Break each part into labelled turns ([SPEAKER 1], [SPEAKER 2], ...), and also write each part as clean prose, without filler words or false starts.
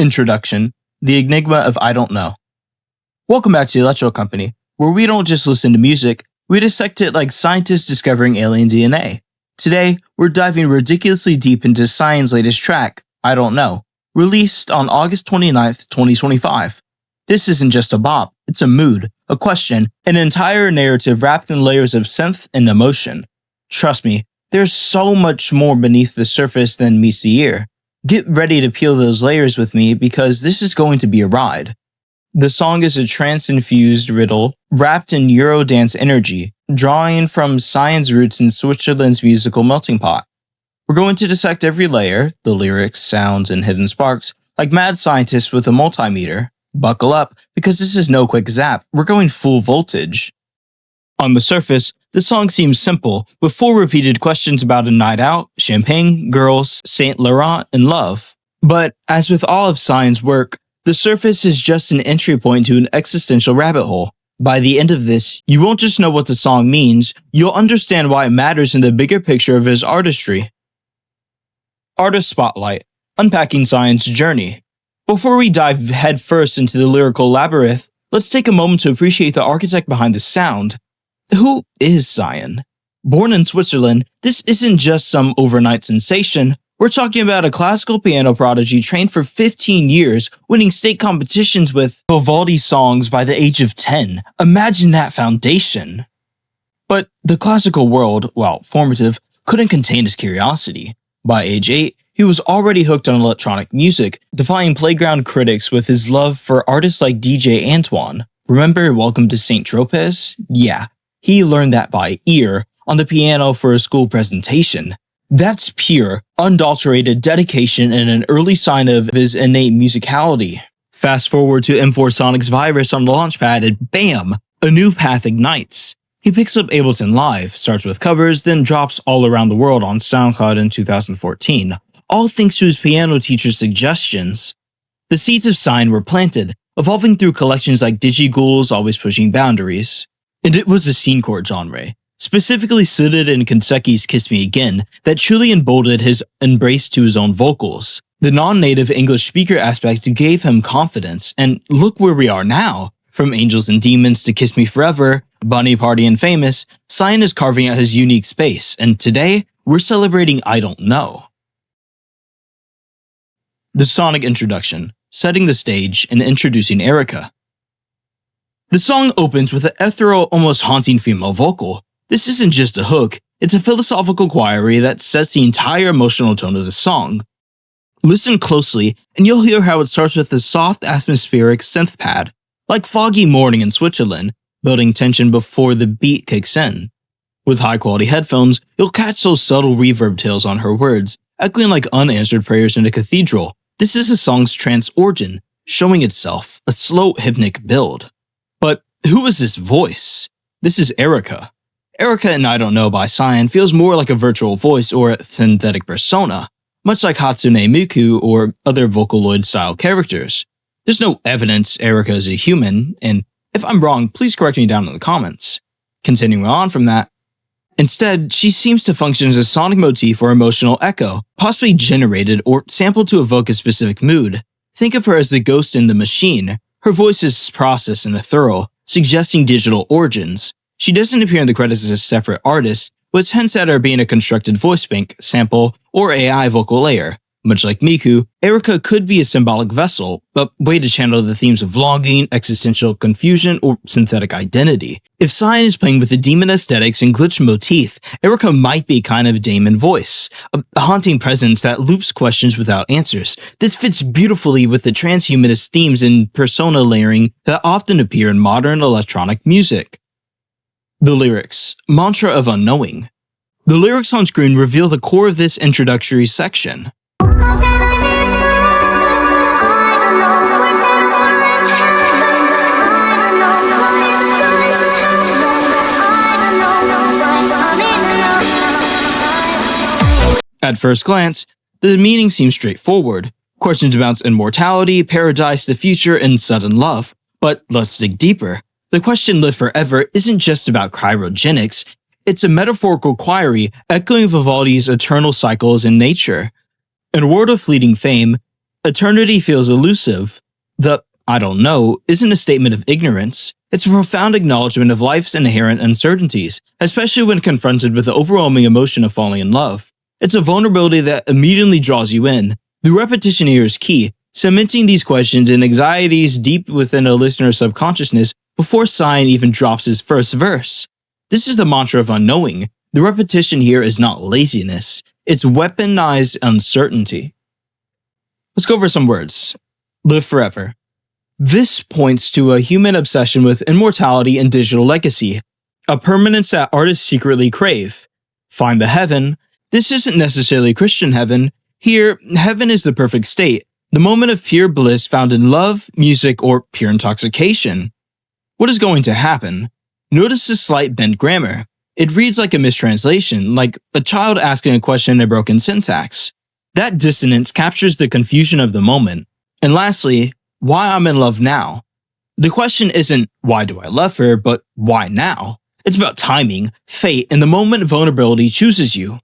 [SPEAKER 1] Introduction, the Enigma of I Don't Know. Welcome back to the Electro Company, where we don't just listen to music, we dissect it like scientists discovering alien DNA. Today, we're diving ridiculously deep into Cyan's latest track, I Don't Know, released on August 29th, 2025. This isn't just a bop, it's a mood, a question, an entire narrative wrapped in layers of synth and emotion. Trust me, there's so much more beneath the surface than meets the ear. Get ready to peel those layers with me because this is going to be a ride. The song is a trance-infused riddle wrapped in Eurodance energy, drawing from Cyan's roots in Switzerland's musical melting pot. We're going to dissect every layer, the lyrics, sounds, and hidden sparks, like mad scientists with a multimeter. Buckle up, because this is no quick zap, we're going full voltage. On the surface, the song seems simple, with 4 repeated questions about a night out, champagne, girls, Saint Laurent, and love. But, as with all of Cyan's work, the surface is just an entry point to an existential rabbit hole. By the end of this, you won't just know what the song means, you'll understand why it matters in the bigger picture of his artistry. Artist Spotlight, Unpacking Cyan's journey. Before we dive headfirst into the lyrical labyrinth, let's take a moment to appreciate the architect behind the sound. Who is Cyan? Born in Switzerland, this isn't just some overnight sensation. We're talking about a classical piano prodigy trained for 15 years, winning state competitions with Vivaldi songs by the age of 10. Imagine that foundation. But the classical world, while formative, couldn't contain his curiosity. By age 8, he was already hooked on electronic music, defying playground critics with his love for artists like DJ Antoine. Remember Welcome to St. Tropez? Yeah. He learned that by ear, on the piano for a school presentation. That's pure, unadulterated dedication and an early sign of his innate musicality. Fast forward to M4 Sonic's Virus on the launchpad and bam! A new path ignites. He picks up Ableton Live, starts with covers, then drops All Around the World on SoundCloud in 2014, all thanks to his piano teacher's suggestions. The seeds of Cyan were planted, evolving through collections like DigiGhouls, Always Pushing Boundaries. And it was the scenecore genre, specifically suited in Kanseki's Kiss Me Again, that truly emboldened his embrace to his own vocals. The non-native English speaker aspect gave him confidence, and look where we are now. From Angels and Demons to Kiss Me Forever, Bunny Party and Famous, Cyan is carving out his unique space, and today, we're celebrating I Don't Know. The sonic introduction, setting the stage and introducing Erika. The song opens with an ethereal, almost haunting female vocal. This isn't just a hook, it's a philosophical query that sets the entire emotional tone of the song. Listen closely, and you'll hear how it starts with a soft, atmospheric synth pad, like foggy morning in Switzerland, building tension before the beat kicks in. With high-quality headphones, you'll catch those subtle reverb tails on her words, echoing like unanswered prayers in a cathedral. This is the song's trance origin, showing itself, a slow, hypnotic build. But who is this voice? This is Erika. Erika in I Don't Know by Cyan feels more like a virtual voice or a synthetic persona, much like Hatsune Miku or other Vocaloid-style characters. There's no evidence Erika is a human, and if I'm wrong, please correct me down in the comments. Continuing on from that, instead, she seems to function as a sonic motif or emotional echo, possibly generated or sampled to evoke a specific mood. Think of her as the ghost in the machine. Her voice is processed and ethereal, suggesting digital origins. She doesn't appear in the credits as a separate artist, but it's hints at her being a constructed voice bank, sample, or AI vocal layer. Much like Miku, Erika could be a symbolic vessel, a way to channel the themes of longing, existential confusion, or synthetic identity. If Cyan is playing with the demon aesthetics and glitch motif, Erika might be a kind of daemon voice, a haunting presence that loops questions without answers. This fits beautifully with the transhumanist themes and persona layering that often appear in modern electronic music. The lyrics, Mantra of Unknowing. The lyrics on screen reveal the core of this introductory section. At first glance, the meaning seems straightforward. Questions about immortality, paradise, the future, and sudden love. But let's dig deeper. The question Live Forever isn't just about cryogenics, it's a metaphorical query echoing Vivaldi's eternal cycles in nature. In a world of fleeting fame, Eternity feels elusive. The "I don't know" isn't a statement of ignorance. It's a profound acknowledgement of life's inherent uncertainties, especially when confronted with the overwhelming emotion of falling in love. It's a vulnerability that immediately draws you in. The repetition here is key, cementing these questions and anxieties deep within a listener's subconsciousness before Cyan even drops his first verse. This is the mantra of Unknowing. The repetition here is not laziness, it's weaponized uncertainty. Let's go over some words. Live forever. This points to a human obsession with immortality and digital legacy, a permanence that artists secretly crave. Find the heaven. This isn't necessarily Christian heaven. Here, heaven is the perfect state, the moment of pure bliss found in love, music, or pure intoxication. What is going to happen? Notice the slight bent grammar. It reads like a mistranslation, like a child asking a question in a broken syntax. That dissonance captures the confusion of the moment. And lastly, why I'm in love now. The question isn't why do I love her, but why now? It's about timing, fate, and the moment vulnerability chooses you.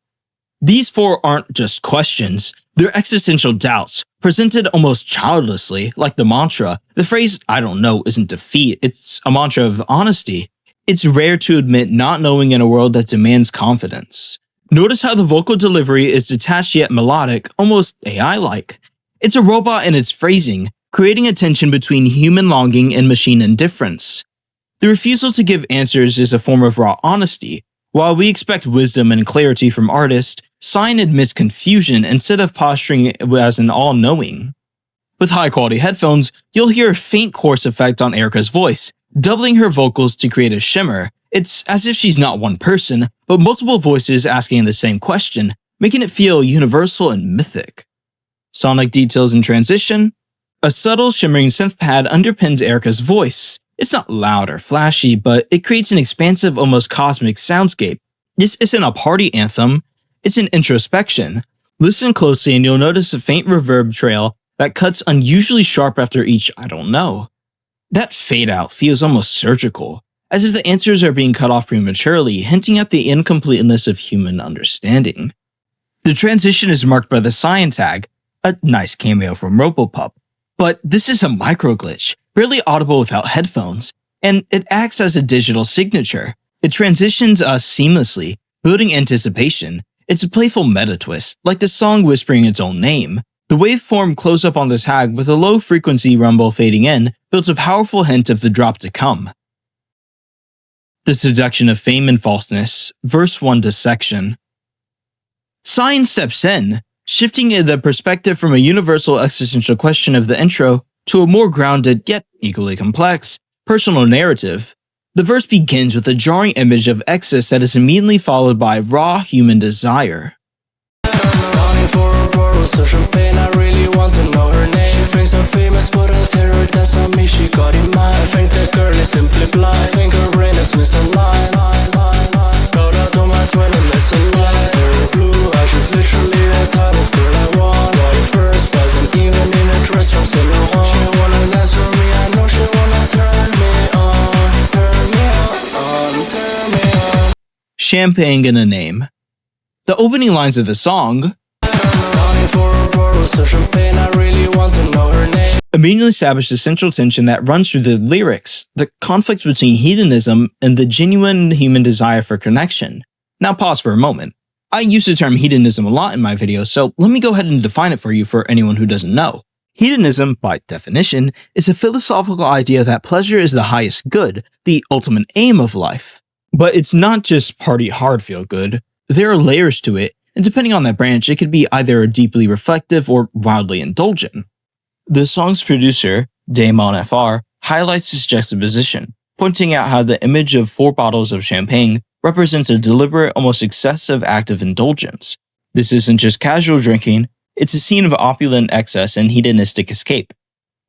[SPEAKER 1] These four aren't just questions, they're existential doubts, presented almost childlessly, like the mantra. The phrase "I don't know" isn't defeat, it's a mantra of honesty. It's rare to admit not knowing in a world that demands confidence. Notice how the vocal delivery is detached yet melodic, almost AI-like. It's a robot in its phrasing, creating a tension between human longing and machine indifference. The refusal to give answers is a form of raw honesty. While we expect wisdom and clarity from artists, Cyan admits confusion instead of posturing as an all-knowing. With high-quality headphones, you'll hear a faint chorus effect on Erika's voice, doubling her vocals to create a shimmer. It's as if she's not one person, but multiple voices asking the same question, making it feel universal and mythic. Sonic details in transition. A subtle shimmering synth pad underpins Erika's voice. It's not loud or flashy, but it creates an expansive, almost cosmic soundscape. This isn't a party anthem, it's an introspection. Listen closely and you'll notice a faint reverb trail that cuts unusually sharp after each "I don't know." That fade out feels almost surgical, as if the answers are being cut off prematurely, hinting at the incompleteness of human understanding. The transition is marked by the Cyan tag, a nice cameo from Robopup. But this is a micro-glitch, barely audible without headphones, and it acts as a digital signature. It transitions us seamlessly, building anticipation. It's a playful meta-twist, like the song whispering its own name. The waveform close-up on the tag with a low-frequency rumble fading in builds a powerful hint of the drop to come. The Seduction of Fame and Falseness, Verse 1 Dissection. Cyan steps in, shifting the perspective from a universal existential question of the intro to a more grounded, yet equally complex, personal narrative. The verse begins with a jarring image of excess that is immediately followed by raw human desire.
[SPEAKER 2] Social pain, I really want to know her name. She thinks I'm famous, but I'll tell her that's not me, she got in mind. I think that girl is simply blind, I think her brain is misaligned. Got out on my twin and misaligned. Her blue eyes, she's literally the type of girl I want. Body first, wasn't even in a dress from Saint Laurent. She wanna dance for me, I know she wanna turn me on. Turn me on, turn me on.
[SPEAKER 1] Champagne in a name. The opening lines of the song immediately establish the central tension that runs through the lyrics, the conflict between hedonism and the genuine human desire for connection. Now pause for a moment. I use the term hedonism a lot in my videos, so let me go ahead and define it for you for anyone who doesn't know. Hedonism, by definition, is a philosophical idea that pleasure is the highest good, the ultimate aim of life. But it's not just party hard feel good. There are layers to it, and depending on that branch, it could be either deeply reflective or wildly indulgent. The song's producer, Damon FR, highlights this juxtaposition, pointing out how the image of 4 bottles of champagne represents a deliberate, almost excessive act of indulgence. This isn't just casual drinking, it's a scene of opulent excess and hedonistic escape.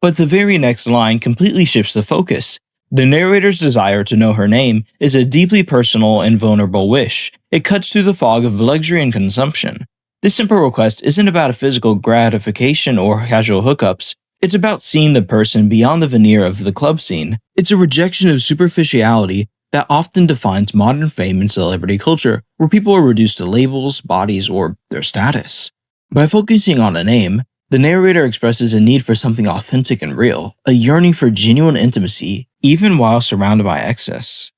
[SPEAKER 1] But the very next line completely shifts the focus. The narrator's desire to know her name is a deeply personal and vulnerable wish. It cuts through the fog of luxury and consumption. This simple request isn't about a physical gratification or casual hookups. It's about seeing the person beyond the veneer of the club scene. It's a rejection of superficiality that often defines modern fame and celebrity culture, where people are reduced to labels, bodies, or their status. By focusing on a name, The narrator expresses a need for something authentic and real, a yearning for genuine intimacy, even while surrounded by excess.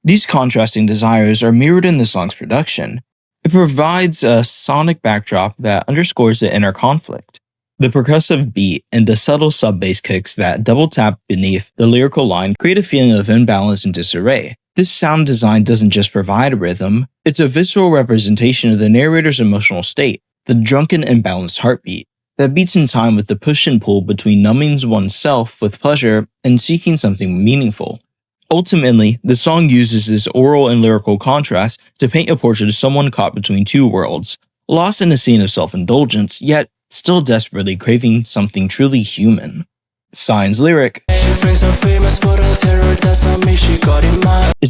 [SPEAKER 1] These contrasting desires are mirrored in the song's production. It provides a sonic backdrop that underscores the inner conflict. The percussive beat and the subtle sub-bass kicks that double tap beneath the lyrical line create a feeling of imbalance and disarray. This sound design doesn't just provide a rhythm, it's a visceral representation of the narrator's emotional state, the drunken, imbalanced heartbeat that beats in time with the push and pull between numbing oneself with pleasure and seeking something meaningful. Ultimately, the song uses this oral and lyrical contrast to paint a portrait of someone caught between two worlds, lost in a scene of self-indulgence, yet still desperately craving something truly human. Sign's lyric is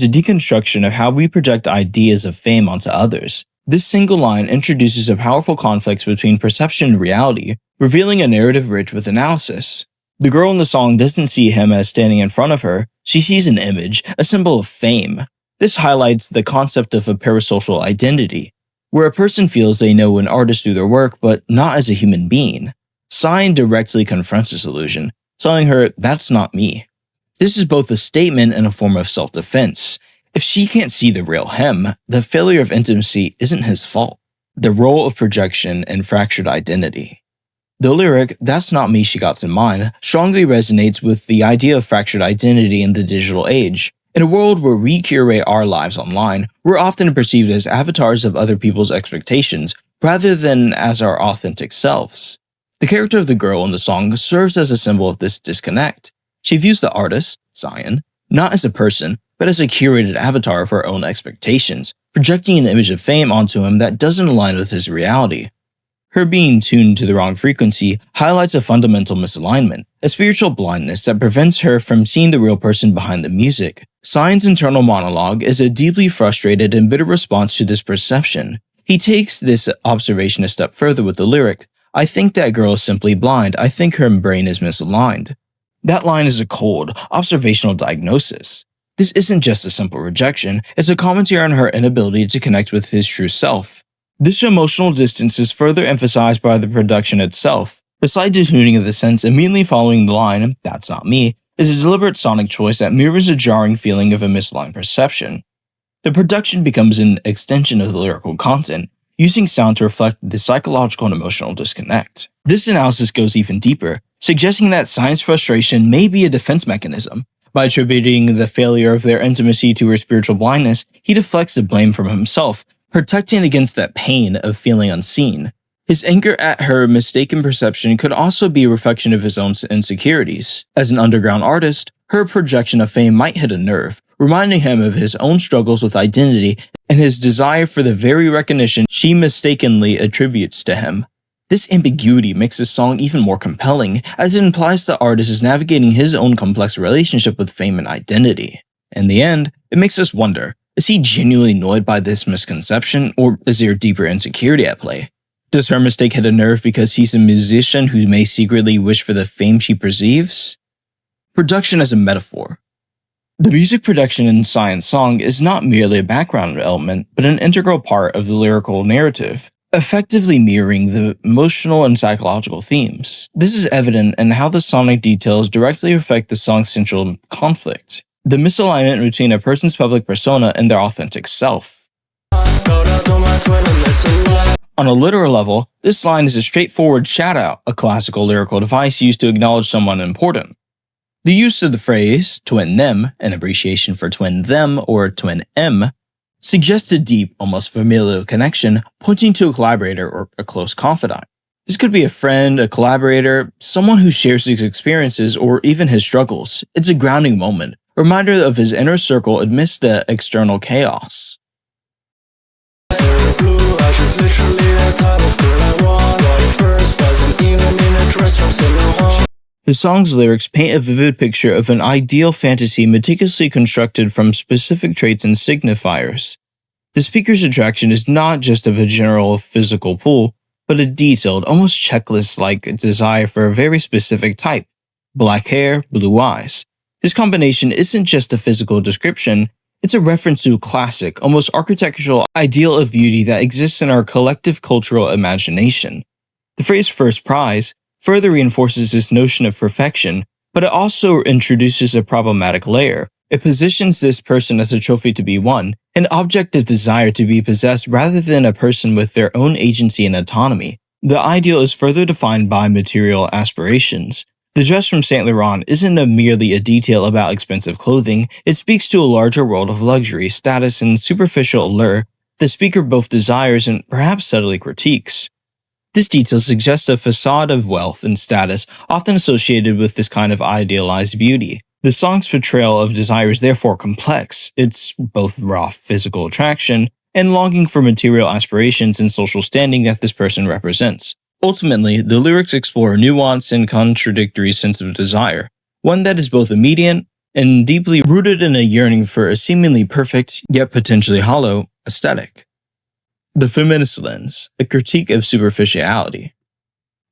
[SPEAKER 1] a deconstruction of how we project ideas of fame onto others. This single line introduces a powerful conflict between perception and reality, revealing a narrative rich with analysis. The girl in the song doesn't see him as standing in front of her, she sees an image, a symbol of fame. This highlights the concept of a parasocial identity, where a person feels they know an artist through their work, but not as a human being. Sign directly confronts this illusion, telling her, "That's not me." This is both a statement and a form of self-defense. If she can't see the real him, the failure of intimacy isn't his fault. The role of projection and fractured identity. The lyric, "That's not me she got in mind," strongly resonates with the idea of fractured identity in the digital age. In a world where we curate our lives online, we're often perceived as avatars of other people's expectations, rather than as our authentic selves. The character of the girl in the song serves as a symbol of this disconnect. She views the artist, Zion, not as a person, but as a curated avatar of her own expectations, projecting an image of fame onto him that doesn't align with his reality. Her being tuned to the wrong frequency highlights a fundamental misalignment, a spiritual blindness that prevents her from seeing the real person behind the music. Sign's internal monologue is a deeply frustrated and bitter response to this perception. He takes this observation a step further with the lyric, "I think that girl is simply blind, I think her brain is misaligned." That line is a cold, observational diagnosis. This isn't just a simple rejection, it's a commentary on her inability to connect with his true self. This emotional distance is further emphasized by the production itself. The slight detuning of the sense immediately following the line, "That's not me," is a deliberate sonic choice that mirrors a jarring feeling of a misaligned perception. The production becomes an extension of the lyrical content, using sound to reflect the psychological and emotional disconnect. This analysis goes even deeper, suggesting that Sign's frustration may be a defense mechanism. By attributing the failure of their intimacy to her spiritual blindness, he deflects the blame from himself, protecting against that pain of feeling unseen. His anger at her mistaken perception could also be a reflection of his own insecurities. As an underground artist, her projection of fame might hit a nerve, reminding him of his own struggles with identity and his desire for the very recognition she mistakenly attributes to him. This ambiguity makes the song even more compelling, as it implies the artist is navigating his own complex relationship with fame and identity. In the end, it makes us wonder, is he genuinely annoyed by this misconception, or is there deeper insecurity at play? Does her mistake hit a nerve because he's a musician who may secretly wish for the fame she perceives? Production as a metaphor. The music production in Sign's song is not merely a background element, but an integral part of the lyrical narrative, effectively mirroring the emotional and psychological themes. This is evident in how the sonic details directly affect the song's central conflict, the misalignment between a person's public persona and their authentic self. On a literal level, this line is a straightforward shout-out, a classical lyrical device used to acknowledge someone important. The use of the phrase twin them, an abbreviation for twin them or twin M, suggests a deep, almost familial connection, pointing to a collaborator or a close confidant. This could be a friend, a collaborator, someone who shares his experiences or even his struggles. It's a grounding moment, a reminder of his inner circle amidst the external chaos. The song's lyrics paint a vivid picture of an ideal fantasy meticulously constructed from specific traits and signifiers. The speaker's attraction is not just of a general physical pull, but a detailed, almost checklist-like desire for a very specific type: black hair, blue eyes. This combination isn't just a physical description, it's a reference to a classic, almost architectural ideal of beauty that exists in our collective cultural imagination. The phrase first prize further reinforces this notion of perfection, but it also introduces a problematic layer. It positions this person as a trophy to be won, an object of desire to be possessed rather than a person with their own agency and autonomy. The ideal is further defined by material aspirations. The dress from Saint Laurent isn't merely a detail about expensive clothing, it speaks to a larger world of luxury, status, and superficial allure the speaker both desires and perhaps subtly critiques. This detail suggests a facade of wealth and status often associated with this kind of idealized beauty. The song's portrayal of desire is therefore complex. It's both raw physical attraction and longing for material aspirations and social standing that this person represents. Ultimately, the lyrics explore a nuanced and contradictory sense of desire, one that is both immediate and deeply rooted in a yearning for a seemingly perfect, yet potentially hollow, aesthetic. The feminist lens, a critique of superficiality.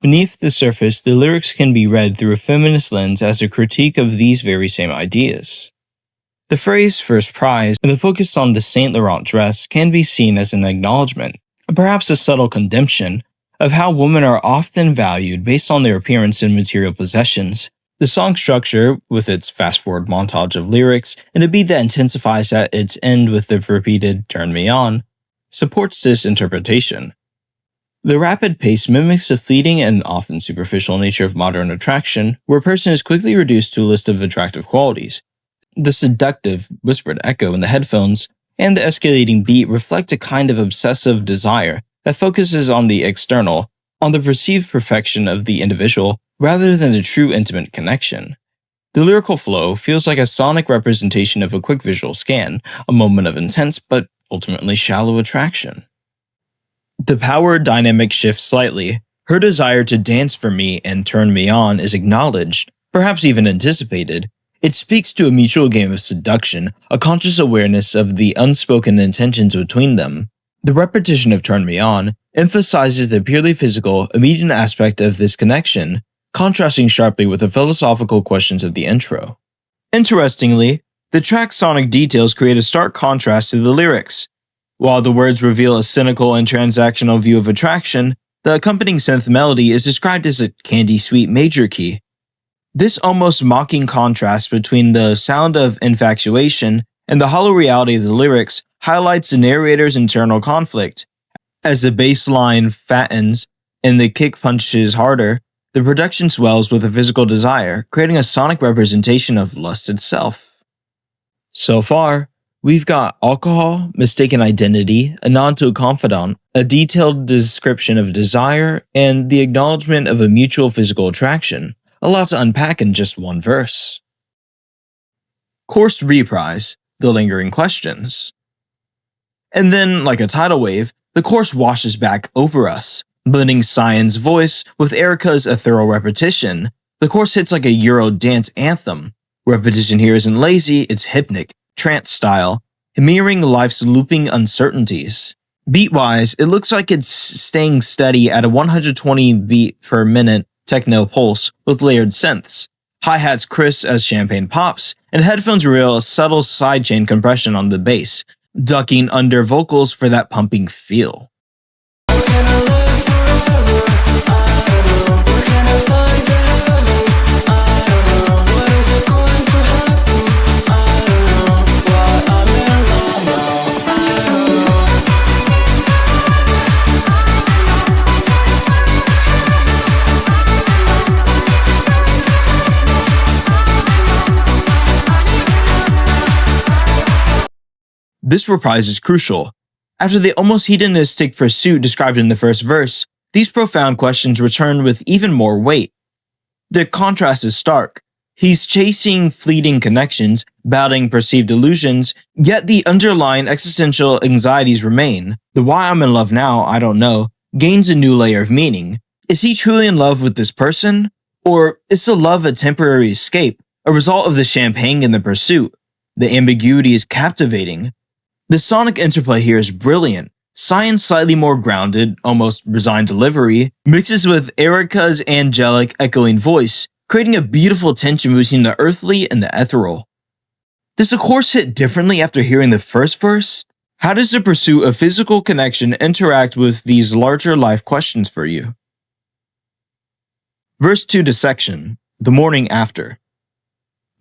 [SPEAKER 1] Beneath the surface, the lyrics can be read through a feminist lens as a critique of these very same ideas. The phrase first prize and the focus on the Saint Laurent dress can be seen as an acknowledgement, perhaps a subtle condemnation, of how women are often valued based on their appearance and material possessions. The song structure, with its fast-forward montage of lyrics and a beat that intensifies at its end with the repeated "turn me on," supports this interpretation. The rapid pace mimics the fleeting and often superficial nature of modern attraction, where a person is quickly reduced to a list of attractive qualities. The seductive, whispered echo in the headphones and the escalating beat reflect a kind of obsessive desire that focuses on the external, on the perceived perfection of the individual, rather than the true intimate connection. The lyrical flow feels like a sonic representation of a quick visual scan, a moment of intense but ultimately shallow attraction. The power dynamic shifts slightly. Her desire to dance for me and turn me on is acknowledged, perhaps even anticipated. It speaks to a mutual game of seduction, a conscious awareness of the unspoken intentions between them. The repetition of "turn me on" emphasizes the purely physical, immediate aspect of this connection, contrasting sharply with the philosophical questions of the intro. Interestingly, the track's sonic details create a stark contrast to the lyrics. While the words reveal a cynical and transactional view of attraction, the accompanying synth melody is described as a candy-sweet major key. This almost mocking contrast between the sound of infatuation and the hollow reality of the lyrics highlights the narrator's internal conflict. As the bass line fattens and the kick punches harder, the production swells with a physical desire, creating a sonic representation of lust itself. So far, we've got alcohol, mistaken identity, a nod to a confidant, a detailed description of desire, and the acknowledgement of a mutual physical attraction. A lot to unpack in just one verse. Chorus reprise, the lingering questions. And then, like a tidal wave, the chorus washes back over us, blending Cyan's voice with Erika's ethereal repetition. The chorus hits like a Euro dance anthem. Repetition here isn't lazy, it's hypnic, trance style, mirroring life's looping uncertainties. Beat-wise, it looks like it's staying steady at a 120 beat per minute techno pulse with layered synths. Hi-hats crisp as champagne pops, and headphones reveal a subtle sidechain compression on the bass, ducking under vocals for that pumping feel. This reprise is crucial. After the almost hedonistic pursuit described in the first verse, these profound questions return with even more weight. The contrast is stark. He's chasing fleeting connections, battling perceived illusions, yet the underlying existential anxieties remain. The "why I'm in love now, I don't know" gains a new layer of meaning. Is he truly in love with this person? Or is the love a temporary escape, a result of the champagne in the pursuit? The ambiguity is captivating. The sonic interplay here is brilliant. Cyan's slightly more grounded, almost resigned delivery mixes with Erika's angelic, echoing voice, creating a beautiful tension between the earthly and the ethereal. Does the chorus hit differently after hearing the first verse? How does the pursuit of physical connection interact with these larger life questions for you? Verse 2 Dissection, the morning after.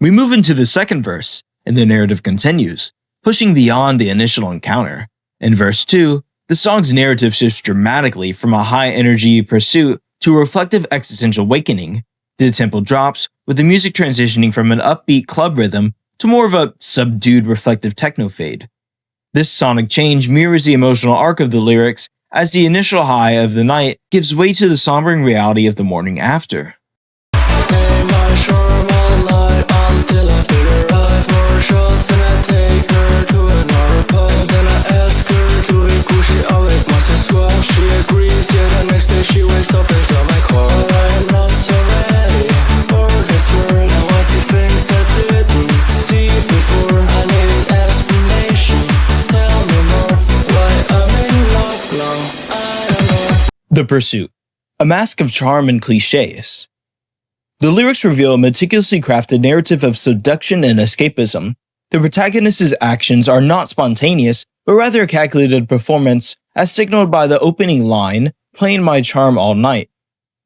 [SPEAKER 1] We move into the second verse, and the narrative continues, pushing beyond the initial encounter. In verse 2, the song's narrative shifts dramatically from a high-energy pursuit to a reflective existential awakening. The tempo drops, with the music transitioning from an upbeat club rhythm to more of a subdued reflective techno fade. This sonic change mirrors the emotional arc of the lyrics as the initial high of the night gives way to the sombering reality of the morning after.
[SPEAKER 2] She agrees, yeah, the next day she wakes up inside my car. I am not so ready for this world. Now I see things I didn't see before. I need an explanation. Tell me more. Why I'm in love now, I don't know.
[SPEAKER 1] The Pursuit, a mask of charm and cliches. The lyrics reveal a meticulously crafted narrative of seduction and escapism. The protagonist's actions are not spontaneous, but rather a calculated performance, as signaled by the opening line, "Playing my charm all night."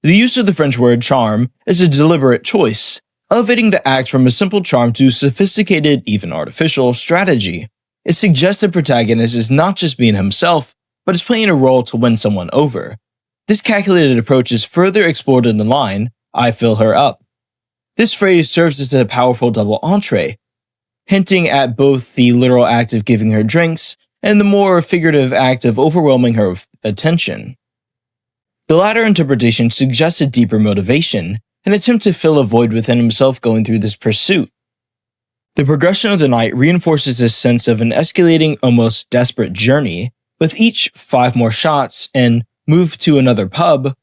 [SPEAKER 1] The use of the French word charm is a deliberate choice, elevating the act from a simple charm to sophisticated, even artificial, strategy. It suggests the protagonist is not just being himself, but is playing a role to win someone over. This calculated approach is further explored in the line, "I fill her up." This phrase serves as a powerful double entree, hinting at both the literal act of giving her drinks and the more figurative act of overwhelming her with attention. The latter interpretation suggests a deeper motivation, an attempt to fill a void within himself going through this pursuit. The progression of the night reinforces this sense of an escalating, almost desperate journey. With each 5 more shots and "move to another pub,"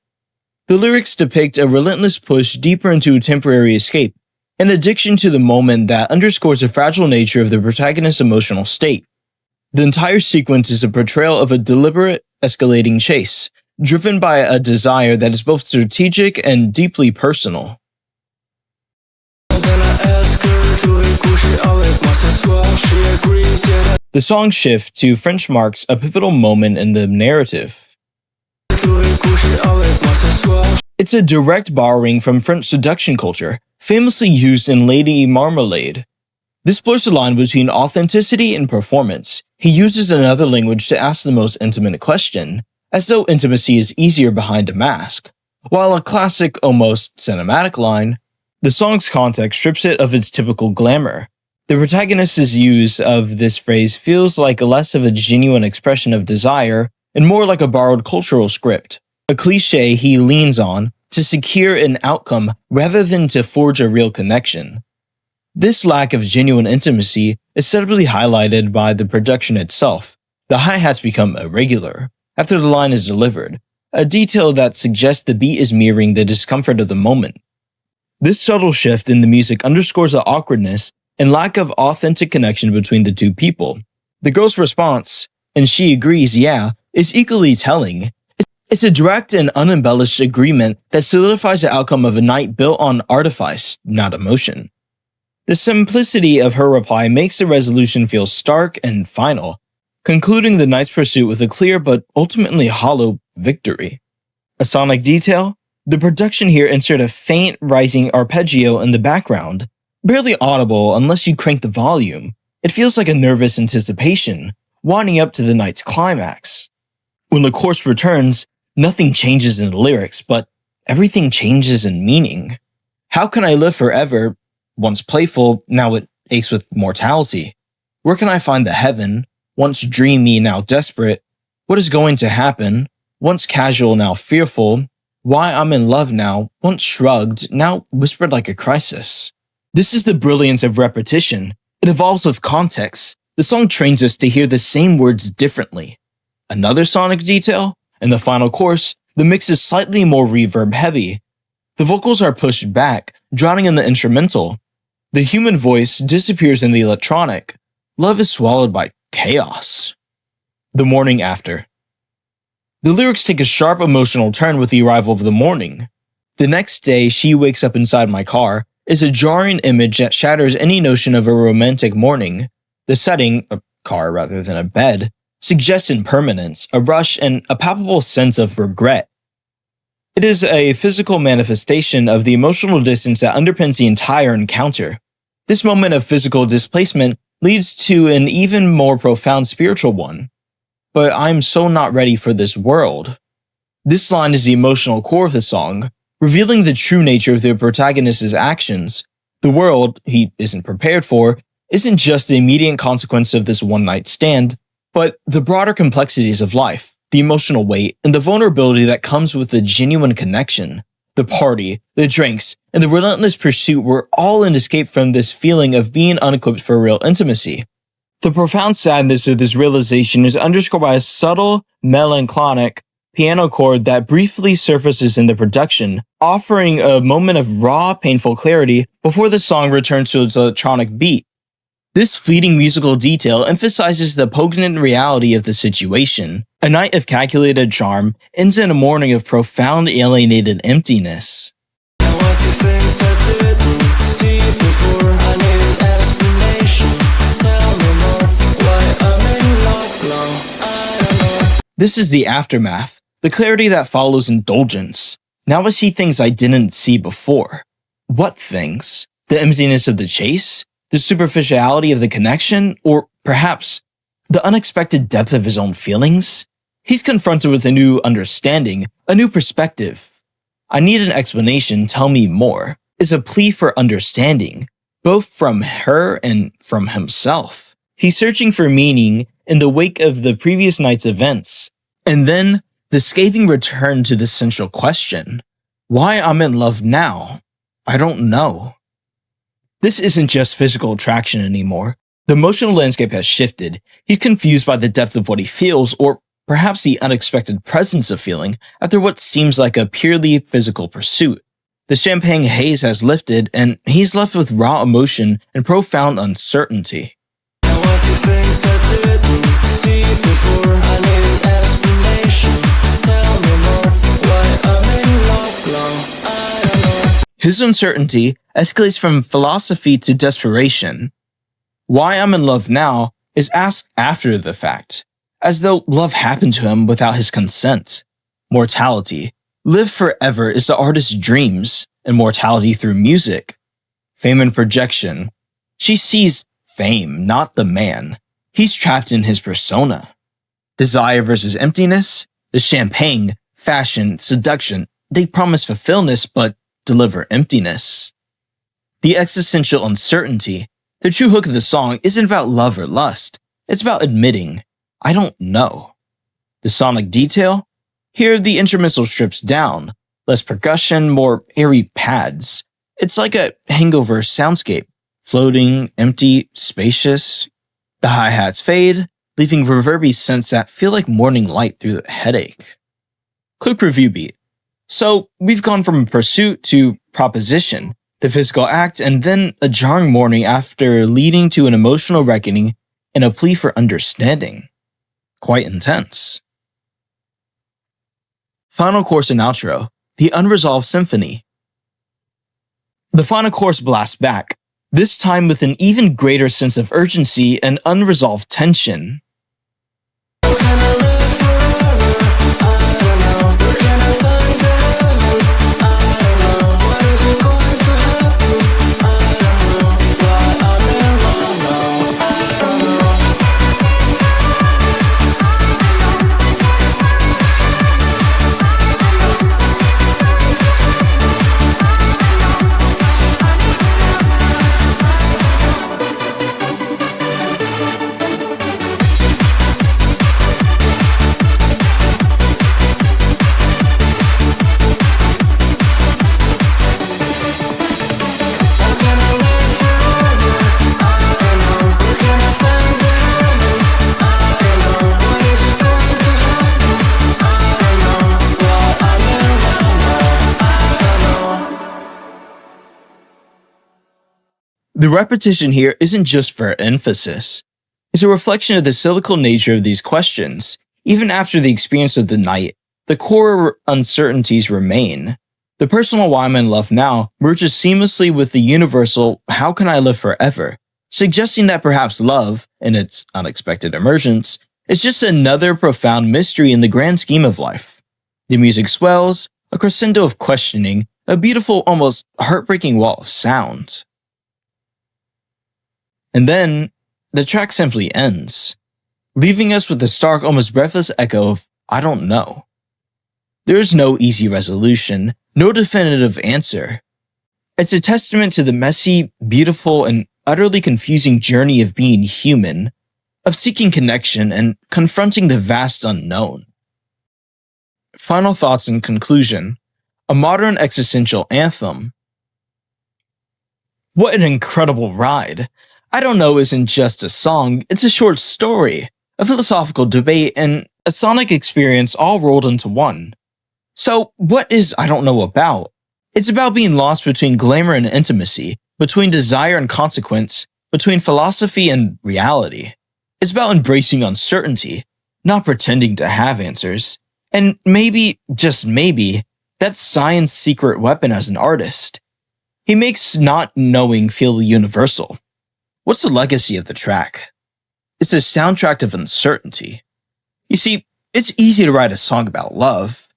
[SPEAKER 1] the lyrics depict a relentless push deeper into a temporary escape, an addiction to the moment that underscores the fragile nature of the protagonist's emotional state. The entire sequence is a portrayal of a deliberate, escalating chase, driven by a desire that is both strategic and deeply personal. The song shift to French marks a pivotal moment in the narrative. It's a direct borrowing from French seduction culture, famously used in Lady Marmalade. This blurs the line between authenticity and performance. He uses another language to ask the most intimate question, as though intimacy is easier behind a mask. While a classic, almost cinematic line, the song's context strips it of its typical glamour. The protagonist's use of this phrase feels like less of a genuine expression of desire and more like a borrowed cultural script, a cliche he leans on to secure an outcome rather than to forge a real connection. This lack of genuine intimacy is subtly highlighted by the production itself. The hi-hats become irregular after the line is delivered, a detail that suggests the beat is mirroring the discomfort of the moment. This subtle shift in the music underscores the awkwardness and lack of authentic connection between the two people. The girl's response, "and she agrees, yeah," is equally telling. It's a direct and unembellished agreement that solidifies the outcome of a night built on artifice, not emotion. The simplicity of her reply makes the resolution feel stark and final, concluding the night's pursuit with a clear but ultimately hollow victory. A sonic detail? The production here inserted a faint rising arpeggio in the background, barely audible unless you crank the volume. It feels like a nervous anticipation, winding up to the night's climax. When the chorus returns, nothing changes in the lyrics, but everything changes in meaning. How can I live forever? Once playful, now it aches with mortality. Where can I find the heaven? Once dreamy, now desperate. What is going to happen? Once casual, now fearful. Why I'm in love now, once shrugged, now whispered like a crisis. This is the brilliance of repetition. It evolves with context. The song trains us to hear the same words differently. Another sonic detail? In the final chorus, the mix is slightly more reverb-heavy. The vocals are pushed back, drowning in the instrumental. The human voice disappears in the electronic. Love is swallowed by chaos. The morning after. The lyrics take a sharp emotional turn with the arrival of the morning. "The next day she wakes up inside my car" is a jarring image that shatters any notion of a romantic morning. The setting, a car rather than a bed, suggests impermanence, a rush, and a palpable sense of regret. It is a physical manifestation of the emotional distance that underpins the entire encounter. This moment of physical displacement leads to an even more profound spiritual one. But I'm so not ready for this world. This line is the emotional core of the song, revealing the true nature of the protagonist's actions. The world he isn't prepared for isn't just the immediate consequence of this one-night stand, but the broader complexities of life, the emotional weight, and the vulnerability that comes with the genuine connection. The party, the drinks, and the relentless pursuit were all an escape from this feeling of being unequipped for real intimacy. The profound sadness of this realization is underscored by a subtle, melancholic piano chord that briefly surfaces in the production, offering a moment of raw, painful clarity before the song returns to its electronic beat. This fleeting musical detail emphasizes the poignant reality of the situation. A night of calculated charm ends in a morning of profound alienated emptiness.
[SPEAKER 2] Now I see things I didn't see before. I need an explanation. Tell me more. Why I'm in love now? I don't know.
[SPEAKER 1] This is the aftermath, the clarity that follows indulgence. Now I see things I didn't see before. What things? The emptiness of the chase? The superficiality of the connection? Or perhaps the unexpected depth of his own feelings? He's confronted with a new understanding, a new perspective. I need an explanation, tell me more, is a plea for understanding, both from her and from himself. He's searching for meaning in the wake of the previous night's events. And then, the scathing return to the central question. Why I'm in love now? I don't know. This isn't just physical attraction anymore. The emotional landscape has shifted. He's confused by the depth of what he feels, or perhaps the unexpected presence of feeling, after what seems like a purely physical pursuit. The champagne haze has lifted, and he's left with raw emotion and profound uncertainty.
[SPEAKER 2] Now I see things I didn't see before. I need an explanation. Tell me more. Why I'm in love now? I don't know.
[SPEAKER 1] His uncertainty escalates from philosophy to desperation. Why I'm in love now is asked after the fact, as though love happened to him without his consent. Mortality. Live forever is the artist's dreams, immortality through music. Fame and projection. She sees fame, not the man. He's trapped in his persona. Desire versus emptiness. The champagne, fashion, seduction, they promise fulfillment but deliver emptiness. The existential uncertainty. The true hook of the song isn't about love or lust. It's about admitting, I don't know. The sonic detail? Here the instrumental strips down. Less percussion, more airy pads. It's like a hangover soundscape. Floating, empty, spacious. The hi-hats fade, leaving reverby scents that feel like morning light through the headache. Quick review beat. So, we've gone from pursuit to proposition, the physical act, and then a jarring morning after leading to an emotional reckoning and a plea for understanding. Quite intense. Final chorus and outro, the Unresolved Symphony. The final chorus blasts back, this time with an even greater sense of urgency and unresolved tension.
[SPEAKER 2] How can I live forever? I don't know. Where can I find the heaven? I don't know. What is it going to happen? I don't know. Why I'm in love now? I don't know. How can I live forever? I don't know. Where can I find the heaven? I don't know. What is it going to happen? I don't know. Why I'm in love now? I don't know.
[SPEAKER 1] The repetition here isn't just for emphasis. It's a reflection of the cyclical nature of these questions. Even after the experience of the night, the core uncertainties remain. The personal why I'm in love now merges seamlessly with the universal how can I live forever, suggesting that perhaps love, in its unexpected emergence, is just another profound mystery in the grand scheme of life. The music swells, a crescendo of questioning, a beautiful, almost heartbreaking wall of sound. And then, the track simply ends, leaving us with the stark, almost breathless echo of I don't know. There is no easy resolution, no definitive answer. It's a testament to the messy, beautiful, and utterly confusing journey of being human, of seeking connection and confronting the vast unknown. Final thoughts in conclusion. A modern existential anthem. What an incredible ride! I Don't Know isn't just a song, it's a short story, a philosophical debate, and a sonic experience all rolled into one. So, what is I Don't Know about? It's about being lost between glamour and intimacy, between desire and consequence, between philosophy and reality. It's about embracing uncertainty, not pretending to have answers, and maybe, just maybe, that's Cyan's secret weapon as an artist. He makes not knowing feel universal. What's the legacy of the track? It's a soundtrack of uncertainty. You see, it's easy to write a song about love,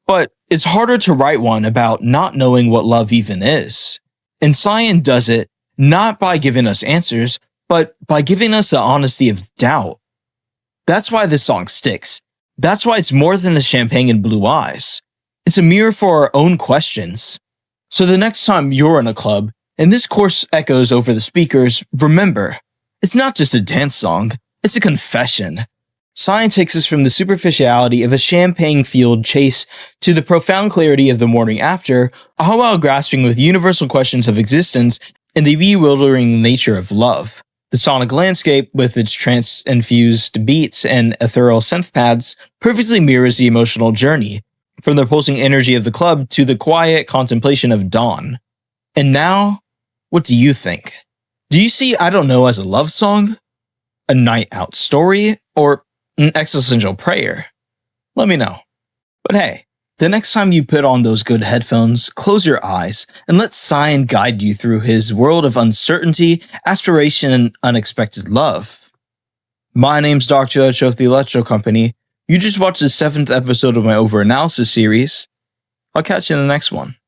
[SPEAKER 1] but it's harder to write one about not knowing what love even is. And Cyan does it not by giving us answers, but by giving us the honesty of doubt. That's why this song sticks. That's why it's more than the champagne and blue eyes. It's a mirror for our own questions. So the next time you're in a club, and this chorus echoes over the speakers, remember, it's not just a dance song, it's a confession. Cyan takes us from the superficiality of a champagne-fueled chase to the profound clarity of the morning after, all while grasping with universal questions of existence and the bewildering nature of love. The sonic landscape, with its trance-infused beats and ethereal synth pads, perfectly mirrors the emotional journey, from the pulsing energy of the club to the quiet contemplation of dawn. And now, what do you think? Do you see I Don't Know as a love song? A night out story? Or an existential prayer? Let me know. But hey, the next time you put on those good headphones, close your eyes and let Cyan guide you through his world of uncertainty, aspiration, and unexpected love. My name's Doctor Electro of the Electro Company. You just watched the 7th episode of my Overanalysis series. I'll catch you in the next one.